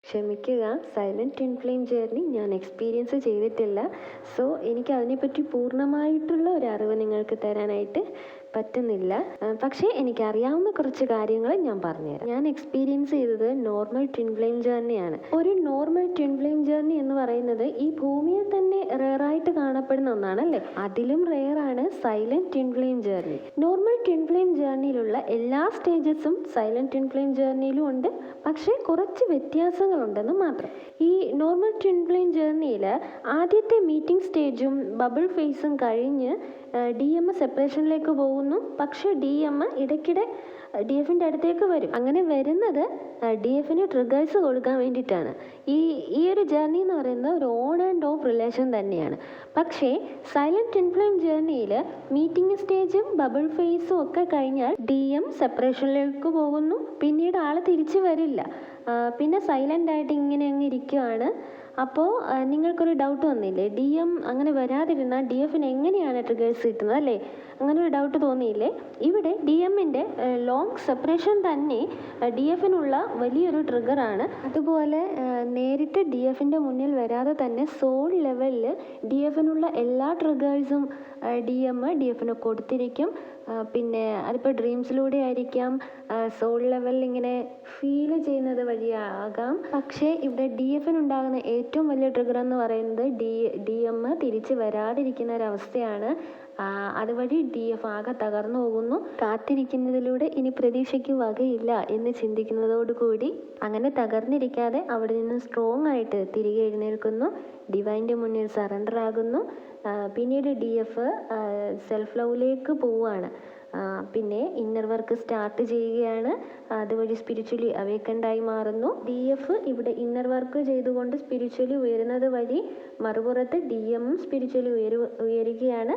ക്ഷമിക്കുക, silent twin flame journey ഞാൻ experience ചെയ്തിട്ടില്ല. സോ എനിക്ക് അതിനെപ്പറ്റി പൂർണ്ണമായിട്ടുള്ള ഒരു അറിവ് നിങ്ങൾക്ക് തരാനായിട്ട് പറ്റുന്നില്ല. പക്ഷേ എനിക്കറിയാവുന്ന കുറച്ച് കാര്യങ്ങൾ ഞാൻ പറഞ്ഞുതരാം. ഞാൻ എക്സ്പീരിയൻസ് ചെയ്തത് നോർമൽ ട്വിൻ ഫ്ലെയിം ജേർണിയാണ്. ഒരു നോർമൽ ട്വിൻ ഫ്ലെയിം ജേർണി എന്ന് പറയുന്നത് ഈ ഭൂമിയിൽ തന്നെ റെയറായിട്ട് കാണപ്പെടുന്ന ഒന്നാണ് അല്ലേ. അതിലും റെയറാണ് silent twin flame journey. Normal twin flame ജേർണിയിലുള്ള എല്ലാ സ്റ്റേജസും സൈലന്റ് ട്വിൻ ഫ്ലെയിം ജേർണിയിലും ഉണ്ട്. പക്ഷേ കുറച്ച് വ്യത്യാസങ്ങളുണ്ടെന്ന് മാത്രം. ഈ നോർമൽ ട്വിൻ ഫ്ലെയിം ജേർണിയിൽ ആദ്യത്തെ മീറ്റിംഗ് സ്റ്റേജും ബബിൾ ഫേസും കഴിഞ്ഞ് DM സെപ്പറേഷനിലേക്ക് പോകുന്നു. പക്ഷേ DM ഇടയ്ക്കിടെ DFൻ്റെ അടുത്തേക്ക് വരും. അങ്ങനെ വരുന്നത് DFന് ട്രിഗേഴ്സ് കൊടുക്കാൻ വേണ്ടിയിട്ടാണ്. ഈ ഒരു ജേർണി എന്ന് പറയുന്നത് ഒരു ഓൺ ആൻഡ് ഓഫ് റിലേഷൻ തന്നെയാണ്. പക്ഷേ സൈലന്റ് ട്വിൻ ഫ്ലെയിം ജേർണിയിൽ മീറ്റിംഗ് സ്റ്റേജും ബബിൾ ഫേസും ഒക്കെ കഴിഞ്ഞാൽ DM സെപ്പറേഷനിലേക്ക് പോകുന്നു. പിന്നീട് ആൾ തിരിച്ചു വരില്ല. പിന്നെ സൈലൻ്റ് ആയിട്ട് ഇങ്ങനെ അങ്ങ് ഇരിക്കുകയാണ്. അപ്പോൾ നിങ്ങൾക്കൊരു ഡൗട്ട് വന്നില്ലേ, DM അങ്ങനെ വരാതിരുന്നാൽ DFന് എങ്ങനെയാണ് ട്രിഗേഴ്സ് കിട്ടുന്നത് അല്ലേ? അങ്ങനെ ഒരു ഡൗട്ട് തോന്നിയില്ലേ? ഇവിടെ DMൻ്റെ ലോങ് സെപ്പറേഷൻ തന്നെ DFനുള്ള വലിയൊരു ട്രിഗറാണ്. അതുപോലെ നേരിട്ട് DFൻ്റെ മുന്നിൽ വരാതെ തന്നെ സോൾ ലെവലിൽ DFനുള്ള എല്ലാ ട്രിഗേഴ്സും DFന് കൊടുത്തിരിക്കും. പിന്നെ അതിപ്പോൾ ഡ്രീംസിലൂടെ ആയിരിക്കാം, സോൾ ലെവലിൽ ഇങ്ങനെ ഫീൽ ചെയ്യുന്നത് വഴിയാകാം. പക്ഷേ ഇവിടെ DFനുണ്ടാകുന്ന ഏറ്റവും വലിയ ട്രിഗർ എന്ന് പറയുന്നത് DM തിരിച്ച് വരാതിരിക്കുന്ന ഒരവസ്ഥയാണ്. അതുവഴി DF ആകെ തകർന്നു പോകുന്നു. കാത്തിരിക്കുന്നതിലൂടെ ഇനി പ്രതീക്ഷയ്ക്ക് വകയില്ല എന്ന് ചിന്തിക്കുന്നതോടുകൂടി അങ്ങനെ തകർന്നിരിക്കാതെ അവിടെ നിന്ന് സ്ട്രോങ് ആയിട്ട് തിരികെ എഴുന്നേൽക്കുന്നു. ഡിവൈൻ്റെ മുന്നിൽ സറണ്ടർ ആകുന്നു. പിന്നീട് DF സെൽഫ് ലവിലേക്ക് പോവുകയാണ്. പിന്നെ ഇന്നർ വർക്ക് സ്റ്റാർട്ട് ചെയ്യുകയാണ്. അതുവഴി സ്പിരിച്വലി അവേക്കൻഡായി മാറുന്നു. DF ഇവിടെ ഇന്നർ വർക്ക് ചെയ്തുകൊണ്ട് സ്പിരിച്വലി ഉയരുന്നത് വഴി മറുപുറത്ത് DM സ്പിരിച്വലി ഉയരുകയാണ്.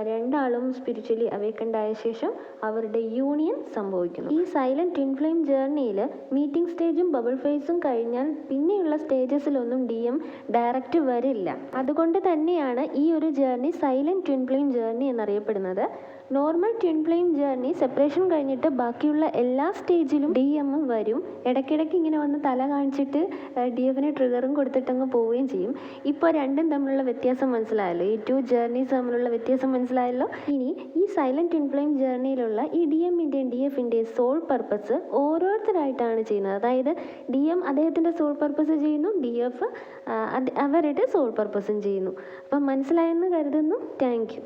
രണ്ടാളും സ്പിരിച്വലി അവേക്കൻഡായ ശേഷം അവരുടെ യൂണിയൻ സംഭവിക്കുന്നു. ഈ സൈലന്റ് ട്വിൻ ഫ്ലെയിം ജേർണിയിൽ മീറ്റിംഗ് സ്റ്റേജും ബബിൾ ഫേസും കഴിഞ്ഞാൽ പിന്നെയുള്ള സ്റ്റേജസിലൊന്നും DM ഡയറക്റ്റ് വരില്ല. അതുകൊണ്ട് തന്നെയാണ് ഈ ഒരു journey silent twin flame journey എന്നറിയപ്പെടുന്നത്. Normal twin flame journey separation കഴിഞ്ഞിട്ട് ബാക്കിയുള്ള എല്ലാ സ്റ്റേജിലും DM വരും. ഇടയ്ക്കിടയ്ക്ക് ഇങ്ങനെ വന്ന് തല കാണിച്ചിട്ട് DFന് ട്രിഗറും കൊടുത്തിട്ടങ്ങ് പോവുകയും ചെയ്യും. ഇപ്പോൾ രണ്ടും തമ്മിലുള്ള വ്യത്യാസം മനസ്സിലായല്ലോ, ഈ 2 ജേർണീസ് തമ്മിലുള്ള വ്യത്യാസം മനസ്സിലായല്ലോ. ഇനി ഈ സൈലന്റ് ട്വിൻ ഫ്ലെയിം ജേർണിയിലുള്ള ഈ DMൻ്റെയും DFൻ്റെയും സോൾ പർപ്പസ് ഓരോരുത്തരായിട്ടാണ് ചെയ്യുന്നത്. അതായത് DM അദ്ദേഹത്തിൻ്റെ സോൾ പർപ്പസ് ചെയ്യുന്നു, DF അവരുടെ സോൾ പർപ്പസും ചെയ്യുന്നു. അപ്പം മനസ്സിലായെന്ന് കരുതുന്നു. Thank you.